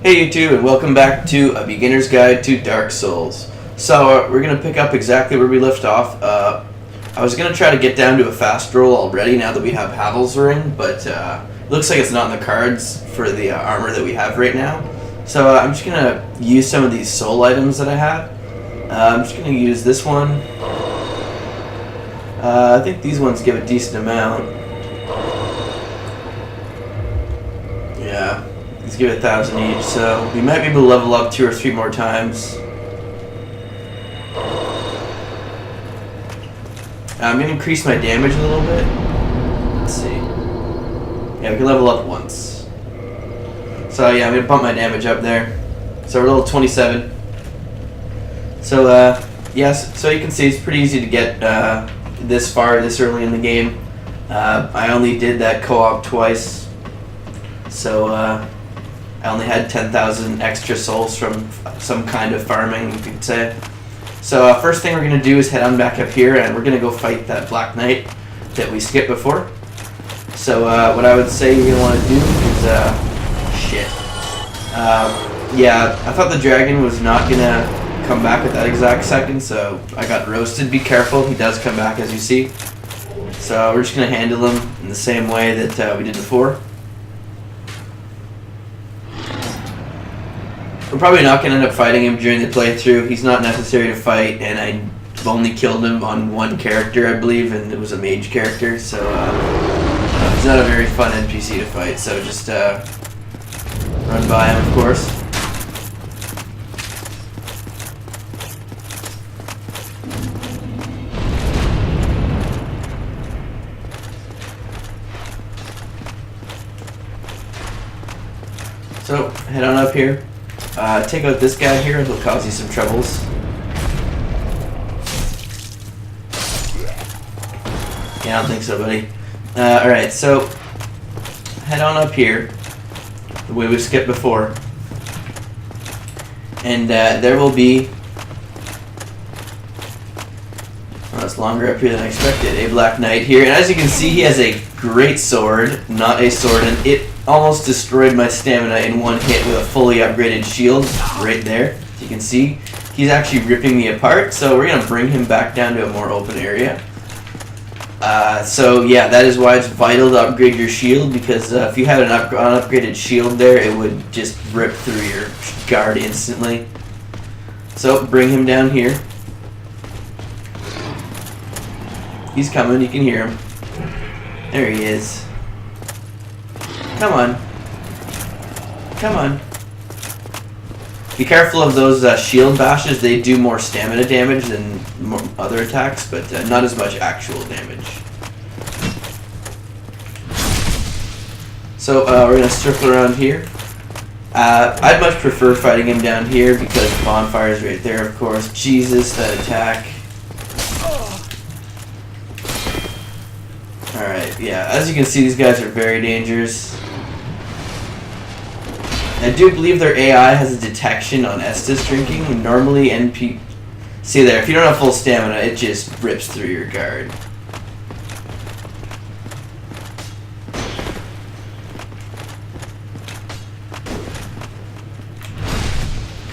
Hey YouTube, and welcome back to A Beginner's Guide to Dark Souls. So, we're going to pick up exactly where we left off. I was going to try to get down to a fast roll already now that we have Havel's Ring, but looks like it's not in the cards for the armor that we have right now. So I'm just going to use some of these soul items that I have. I'm just going to use this one. I think these ones give a decent amount. Yeah. Let's give it 1,000 each, so we might be able to level up 2 or 3 more times. I'm going to increase my damage a little bit. Let's see. Yeah, we can level up once. So yeah, I'm going to bump my damage up there. So we're level 27. So yes, so you can see it's pretty easy to get this far this early in the game. I only did that co-op twice. So I only had 10,000 extra souls from some kind of farming, you could say. So first thing we're going to do is head on back up here, and we're going to go fight that Black Knight that we skipped before. So what I would say you're going to want to do is... shit. Yeah, I thought the dragon was not going to come back at that exact second, so I got roasted. Be careful, he does come back as you see. So we're just going to handle him in the same way that we did before. We're probably not going to end up fighting him during the playthrough. He's not necessary to fight, and I've only killed him on one character, I believe, and it was a mage character, so he's not a very fun NPC to fight, so just run by him, of course. So, head on up here. Take out this guy here, it'll cause you some troubles. Yeah, I don't think so, buddy. Alright, so head on up here, the way we skipped before. And there will be... Oh, it's longer up here than I expected. A Black Knight here. And as you can see, he has a great sword, not a sword, and it almost destroyed my stamina in one hit with a fully upgraded shield right there. As you can see, he's actually ripping me apart, so we're going to bring him back down to a more open area. So yeah, that is why it's vital to upgrade your shield, because if you had an unupgraded shield there, it would just rip through your guard instantly. So bring him down here. He's coming, you can hear him. There he is. Come on. Come on. Be careful of those shield bashes. They do more stamina damage than other attacks, but not as much actual damage. So we're going to circle around here. I'd much prefer fighting him down here because the bonfire is right there, of course. Jesus, that attack. Alright, yeah. As you can see, these guys are very dangerous. I do believe their AI has a detection on Estus drinking. Normally, see there, if you don't have full stamina, it just rips through your guard.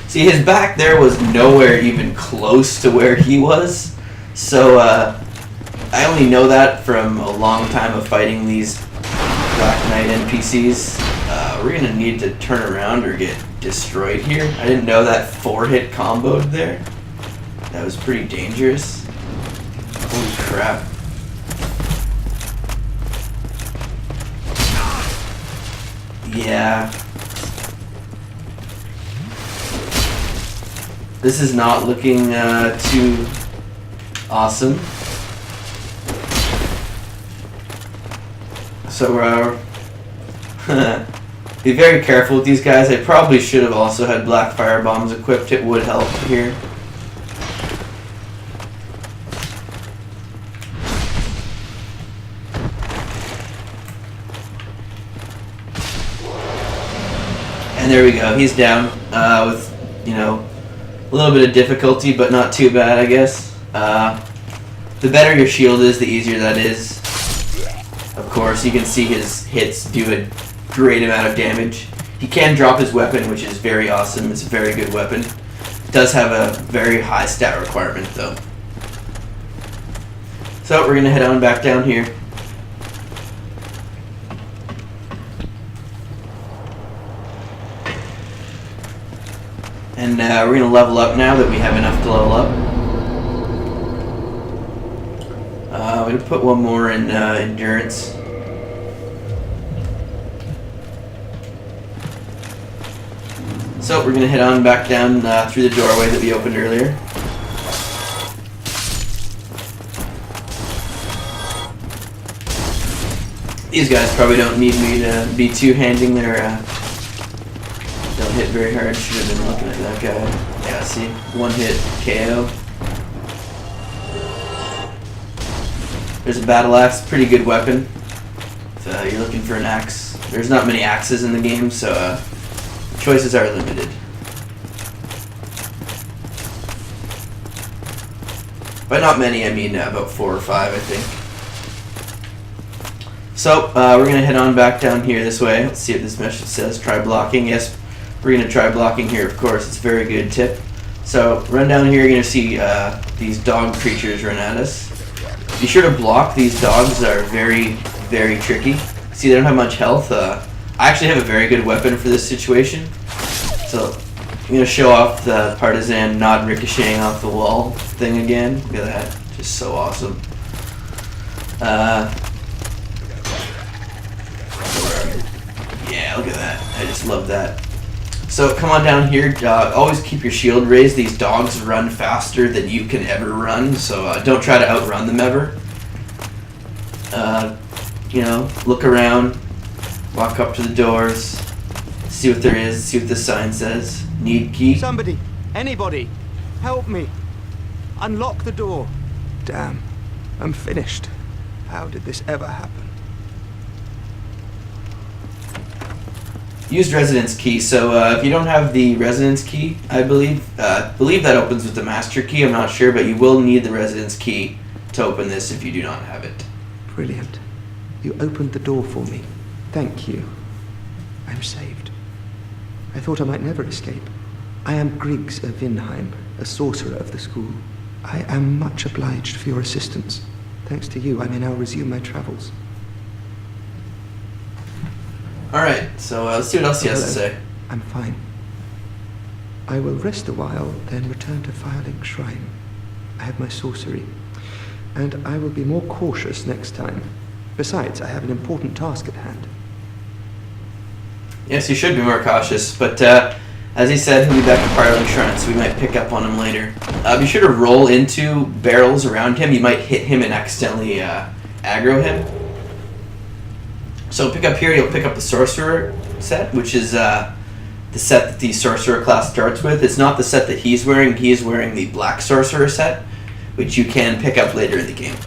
See, his back there was nowhere even close to where he was. So, I only know that from a long time of fighting these Black Knight NPCs. We're going to need to turn around or get destroyed here. I didn't know that 4-hit comboed there. That was pretty dangerous. Holy crap. Yeah. This is not looking too awesome. So be very careful with these guys. I probably should have also had black fire bombs equipped. It would help here. And there we go. He's down with, you know, a little bit of difficulty, but not too bad, I guess. The better your shield is, the easier that is. Of course, you can see his hits do a great amount of damage. He can drop his weapon, which is very awesome. It's a very good weapon. It does have a very high stat requirement, though. So we're going to head on back down here. And we're going to level up now that we have enough to level up. We're going to put one more in endurance. So we're going to head on back down through the doorway that we opened earlier. These guys probably don't need me to be two-handing their... don't hit very hard. Should have been looking at that guy. Yeah, see? One hit KO. There's a battle axe. Pretty good weapon. If you're looking for an axe. There's not many axes in the game, so... choices are limited. By not many, I mean about 4 or 5, I think. So, we're going to head on back down here this way. Let's see what this message says. Try blocking. Yes, we're going to try blocking here, of course. It's a very good tip. So, run down here. You're going to see these dog creatures run at us. Be sure to block. These dogs are very, very tricky. See, they don't have much health. I actually have a very good weapon for this situation. So I'm going to show off the partisan not ricocheting off the wall thing again. Look at that. Just so awesome. Yeah, look at that. I just love that. So come on down here. Always keep your shield raised. These dogs run faster than you can ever run. So don't try to outrun them ever. You know, look around. Walk up to the doors. See what there is, see what the sign says. Need key? Somebody, anybody, help me. Unlock the door. Damn, I'm finished. How did this ever happen? Use residence key. So if you don't have the residence key, I believe that opens with the master key. I'm not sure, but you will need the residence key to open this if you do not have it. Brilliant. You opened the door for me. Thank you. I'm saved. I thought I might never escape. I am Griggs of Vinheim, a sorcerer of the school. I am much obliged for your assistance. Thanks to you, I may now resume my travels. Alright, so let's see what else he has to say. I'm fine. I will rest a while, then return to Firelink Shrine. I have my sorcery, and I will be more cautious next time. Besides, I have an important task at hand. Yes, you should be more cautious, but as he said, he'll be back at Firelink Shrine, so we might pick up on him later. Be sure to roll into barrels around him. You might hit him and accidentally aggro him. So pick up here, you'll pick up the Sorcerer set, which is the set that the Sorcerer class starts with. It's not the set that he's wearing. He's wearing the Black Sorcerer set, which you can pick up later in the game.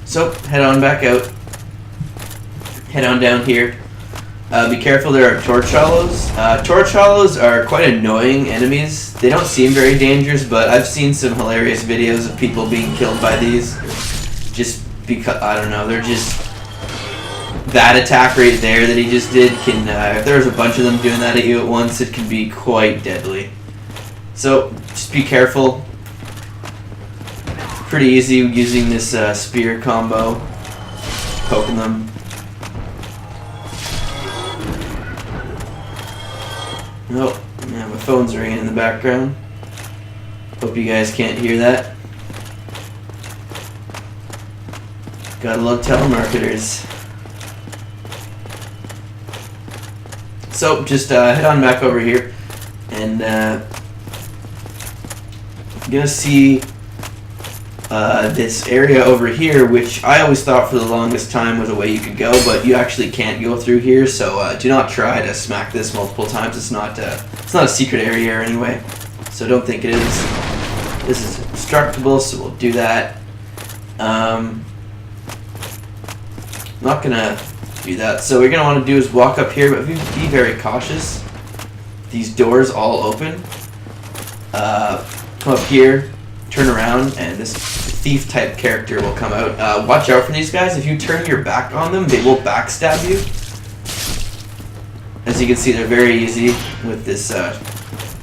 So head on back out. Head on down here. Be careful, there are torch hollows. Torch hollows are quite annoying enemies. They don't seem very dangerous, but I've seen some hilarious videos of people being killed by these. Just because, I don't know, they're just... That attack right there that he just did can, if there's a bunch of them doing that at you at once, it can be quite deadly. So, just be careful. Pretty easy using this spear combo. Poking them. Oh, yeah, my phone's ringing in the background. Hope you guys can't hear that. Gotta love telemarketers. So, just head on back over here, and you're gonna see this area over here, which I always thought for the longest time was a way you could go, but you actually can't go through here, so do not try to smack this multiple times. It's not a secret area anyway, so don't think it is. This is indestructible, so we'll do that. Not gonna do that. So what you're gonna want to do is walk up here, but be very cautious. These doors all open. Come up here, turn around, and this thief type character will come out. Watch out for these guys. If you turn your back on them, they will backstab you. As you can see, they're very easy with this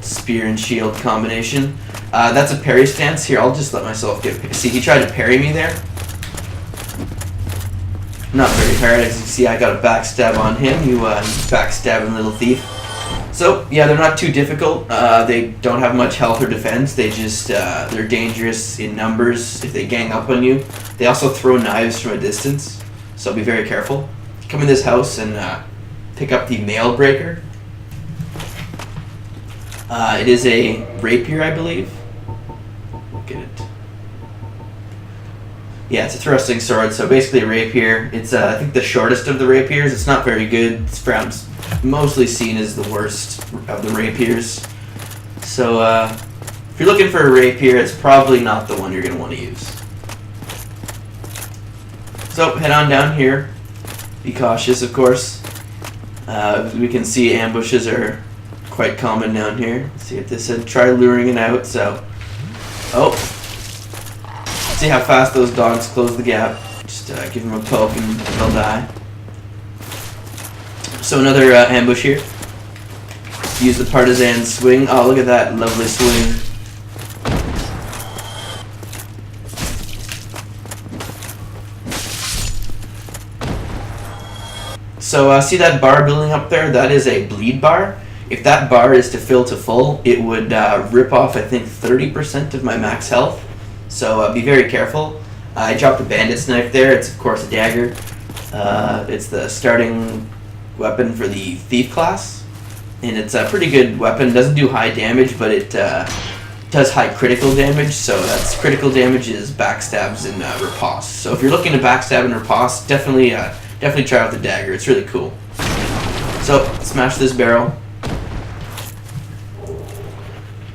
spear and shield combination. That's a parry stance. Here, I'll just let myself get... See, he tried to parry me there. Not very hard. As you can see, I got a backstab on him. You backstabbing little thief. So, yeah, they're not too difficult. They don't have much health or defense. They just, they're dangerous in numbers if they gang up on you. They also throw knives from a distance, so be very careful. Come in this house and pick up the nail breaker. It is a rapier, I believe. Look at it. Yeah, it's a thrusting sword, so basically a rapier. It's, I think, the shortest of the rapiers. It's not very good. It's mostly seen as the worst of the rapiers. So, if you're looking for a rapier, it's probably not the one you're going to want to use. So, head on down here. Be cautious, of course. We can see ambushes are quite common down here. Let's see if this said try luring it out, so... Oh! See how fast those dogs close the gap. Just give them a poke and they'll die. So another ambush here. Use the partisan swing. Oh, look at that lovely swing. So see that bar building up there? That is a bleed bar. If that bar is to fill to full, it would rip off, I think, 30% of my max health. So be very careful. I dropped a bandit's knife there. It's, of course, a dagger. It's the starting weapon for the thief class. And it's a pretty good weapon. It doesn't do high damage, but it does high critical damage. So that's critical damage is backstabs and riposte. So if you're looking to backstab and riposte, definitely try out the dagger. It's really cool. So smash this barrel.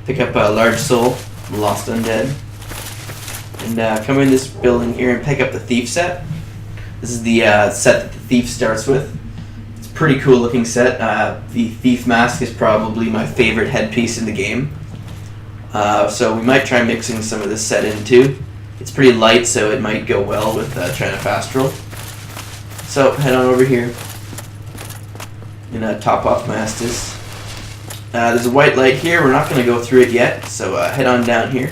Pick up a large soul, lost undead. And come in this building here and pick up the thief set. This is the set that the thief starts with. It's a pretty cool looking set. The thief mask is probably my favorite headpiece in the game. So we might try mixing some of this set in too. It's pretty light, so it might go well with trying to fast roll. So head on over here and top off Mastis. There's a white light here. We're not going to go through it yet, so head on down here.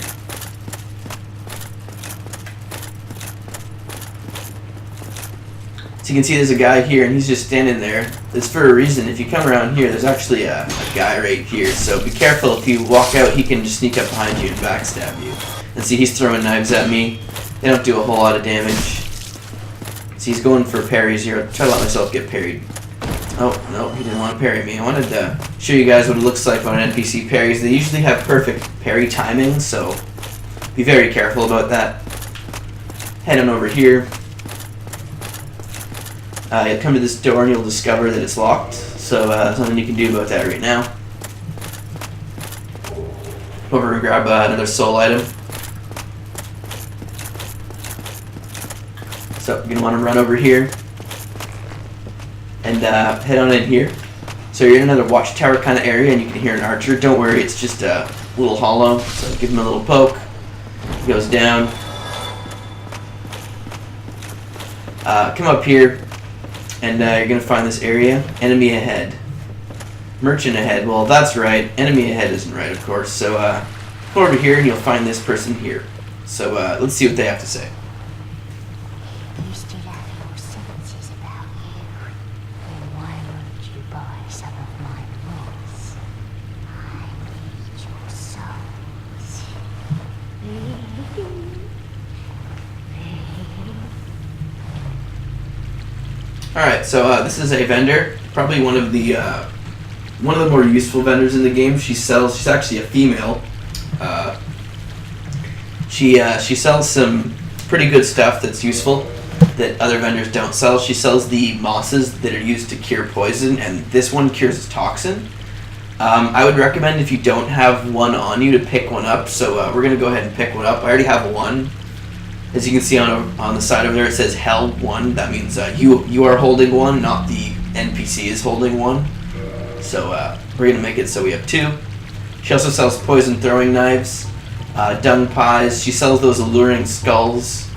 So you can see there's a guy here, and he's just standing there. It's for a reason. If you come around here, there's actually a guy right here. So be careful. If you walk out, he can just sneak up behind you and backstab you. And see, he's throwing knives at me. They don't do a whole lot of damage. See, he's going for parries here. I'll try to let myself get parried. Oh, no, he didn't want to parry me. I wanted to show you guys what it looks like when an NPC parries. They usually have perfect parry timing, so be very careful about that. Head on over here. You'll come to this door and you'll discover that it's locked. So there's nothing you can do about that right now. Over and grab another soul item. So you're going to want to run over here and head on in here. So you're in another watchtower kind of area and you can hear an archer. Don't worry, it's just a little hollow. So give him a little poke. He goes down. Come up here. And you're going to find this area. Enemy ahead. Merchant ahead. Well, that's right. Enemy ahead isn't right, of course. So come over here and you'll find this person here. So let's see what they have to say. You still have your senses about you. Then why won't you buy some of my goods? I need your souls. Alright, so this is a vendor, probably one of the more useful vendors in the game. She's actually a female. She sells some pretty good stuff that's useful that other vendors don't sell. She sells the mosses that are used to cure poison, and this one cures toxin. I would recommend, if you don't have one on you, to pick one up. So we're going to go ahead and pick one up. I already have one. As you can see on the side over there, it says held one. That means you are holding one, not the NPC is holding one. So we're going to make it so we have two. She also sells poison throwing knives, dung pies. She sells those alluring skulls.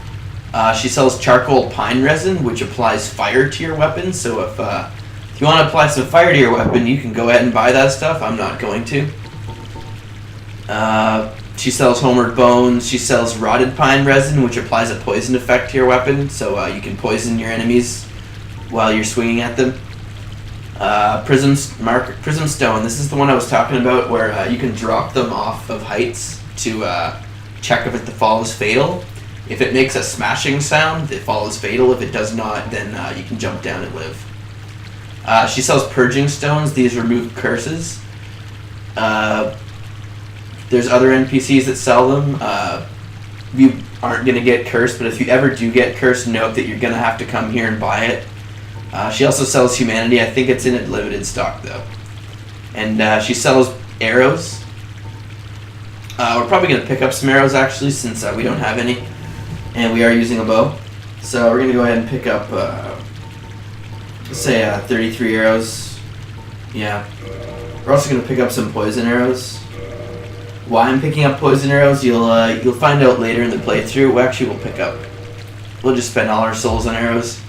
She sells charcoal pine resin, which applies fire to your weapon. So if If you want to apply some fire to your weapon, you can go ahead and buy that stuff. I'm not going to. She sells homeward bones. She sells rotted pine resin, which applies a poison effect to your weapon, so you can poison your enemies while you're swinging at them. Prism stone. This is the one I was talking about, where you can drop them off of heights to check if the fall is fatal. If it makes a smashing sound, the fall is fatal. If it does not, then you can jump down and live. She sells purging stones. These remove curses. There's other NPCs that sell them. You aren't going to get cursed, but if you ever do get cursed, note that you're going to have to come here and buy it. She also sells humanity. I think it's in a limited stock, though. And she sells arrows. We're probably going to pick up some arrows, actually, since we don't have any. And we are using a bow. So we're going to go ahead and pick up, let's say 33 arrows. Yeah. We're also going to pick up some poison arrows. Why I'm picking up poison arrows, you'll find out later in the playthrough. We'll just spend all our souls on arrows.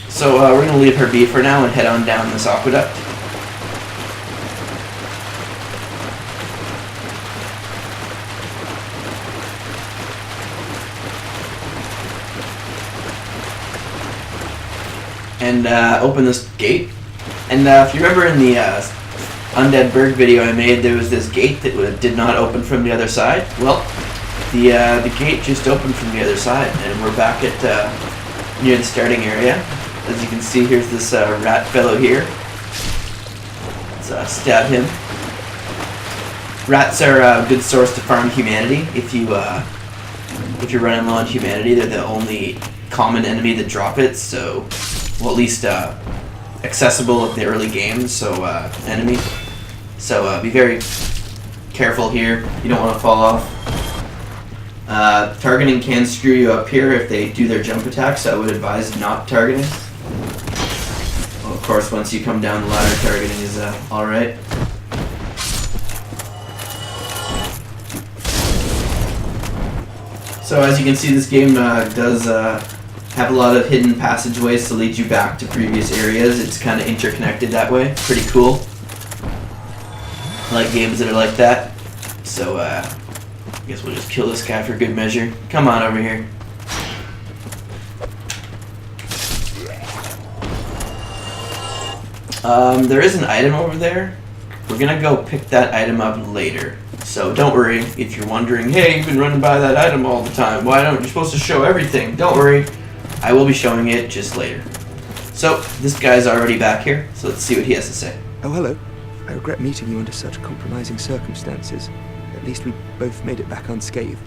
So we're going to leave her be for now and head on down this aqueduct. And open this gate. And if you remember in the Undead Burg video I made, there was this gate that did not open from the other side. Well, the gate just opened from the other side, and we're back at near the starting area. As you can see, here's this rat fellow here. Let's stab him. Rats are a good source to farm humanity. If you're running low on humanity, they're the only common enemy that drop it. So. Well, at least accessible at the early game, enemy. So be very careful here. You don't want to fall off. Targeting can screw you up here if they do their jump attack, so I would advise not targeting. Well, of course, once you come down the ladder, targeting is alright. So as you can see, this game does have a lot of hidden passageways to lead you back to previous areas. It's kind of interconnected that way. Pretty cool. I like games that are like that. So I guess we'll just kill this guy for good measure. Come on over here. There is an item over there. We're gonna go pick that item up later. So don't worry if you're wondering, hey, you've been running by that item all the time. Why don't you supposed to show everything? Don't worry. I will be showing it just later. So, this guy's already back here, so let's see what he has to say. Oh, hello. I regret meeting you under such compromising circumstances. At least we both made it back unscathed.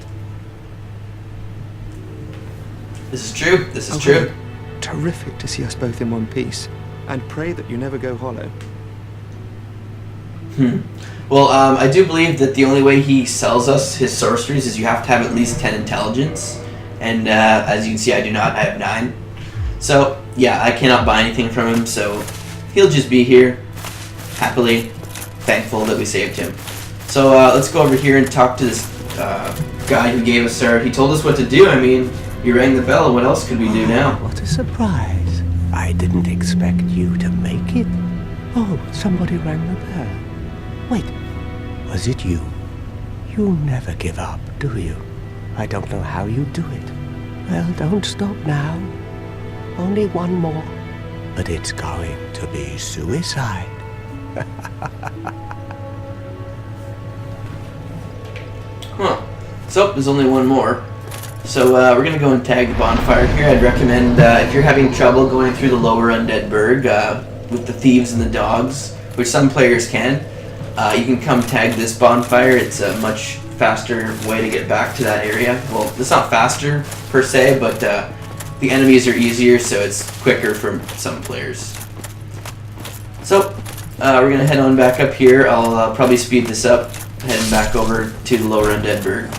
This is true. This is true. Hello. Terrific to see us both in one piece. And pray that you never go hollow. Well, I do believe that the only way he sells us his sorceries is you have to have at least 10 intelligence. And as you can see, I do not. I have 9. So, yeah, I cannot buy anything from him, so he'll just be here, happily thankful that we saved him. So let's go over here and talk to this guy who gave us he told us what to do. I mean, you rang the bell, what else could we do now? What a surprise. I didn't expect you to make it. Oh, somebody rang the bell. Wait, was it you? You never give up, do you? I don't know how you do it. Well, don't stop now. Only one more. But it's going to be suicide. Huh. So, there's only one more. So, we're going to go and tag the bonfire here. I'd recommend, if you're having trouble going through the lower Undead Burg with the thieves and the dogs, which some players can, you can come tag this bonfire. It's a much faster way to get back to that area. Well, it's not faster per se, but the enemies are easier, so it's quicker for some players. So, we're going to head on back up here. I'll probably speed this up, heading back over to the lower Undead Burg.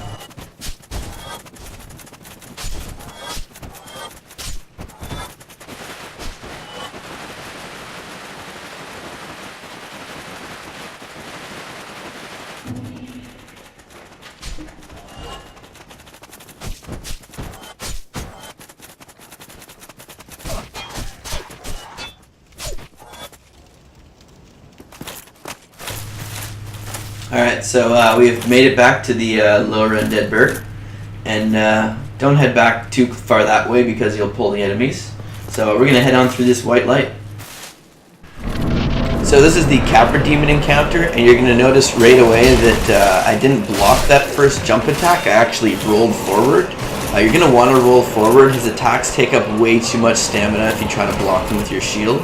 Alright, so we have made it back to the lower Undead Burg. And don't head back too far that way because you'll pull the enemies. So we're going to head on through this white light. So this is the Capra Demon encounter, and you're going to notice right away that I didn't block that first jump attack. I actually rolled forward. You're going to want to roll forward. His attacks take up way too much stamina if you try to block them with your shield.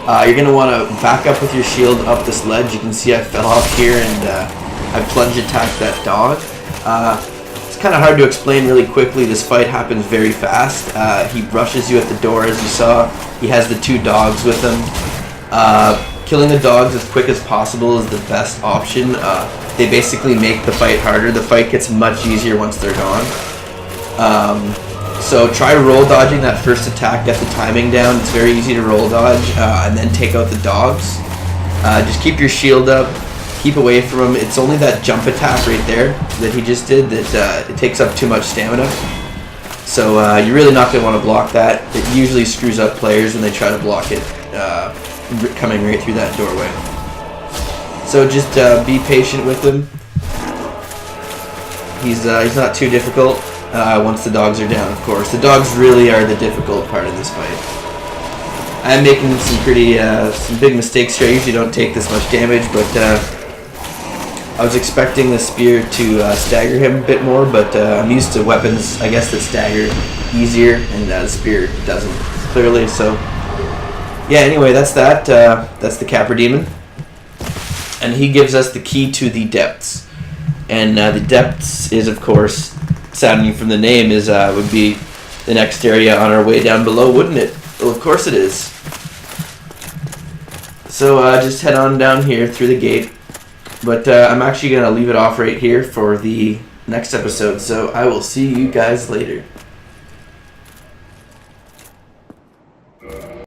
You're going to want to back up with your shield up this ledge. You can see I fell off here and I plunge attacked that dog. It's kind of hard to explain really quickly. This fight happens very fast. He rushes you at the door, as you saw. He has the 2 dogs with him. Killing the dogs as quick as possible is the best option. They basically make the fight harder. The fight gets much easier once they're gone. So try roll dodging that first attack, get the timing down. It's very easy to roll dodge, and then take out the dogs. Just keep your shield up, keep away from him. It's only that jump attack right there that he just did that it takes up too much stamina. So you're really not going to want to block that. It usually screws up players when they try to block it coming right through that doorway. So just be patient with him. He's not too difficult once the dogs are down, of course. The dogs really are the difficult part of this fight. I'm making some big mistakes here. I usually don't take this much damage, but I was expecting the spear to stagger him a bit more, but I'm used to weapons, I guess, that stagger easier, and the spear doesn't, clearly, so... Yeah, anyway, that's that. That's the Capra Demon. And he gives us the key to the depths. And the depths is, of course, sounding from the name, would be the next area on our way down below, wouldn't it? Well, of course it is. So just head on down here through the gate. But I'm actually going to leave it off right here for the next episode. So I will see you guys later.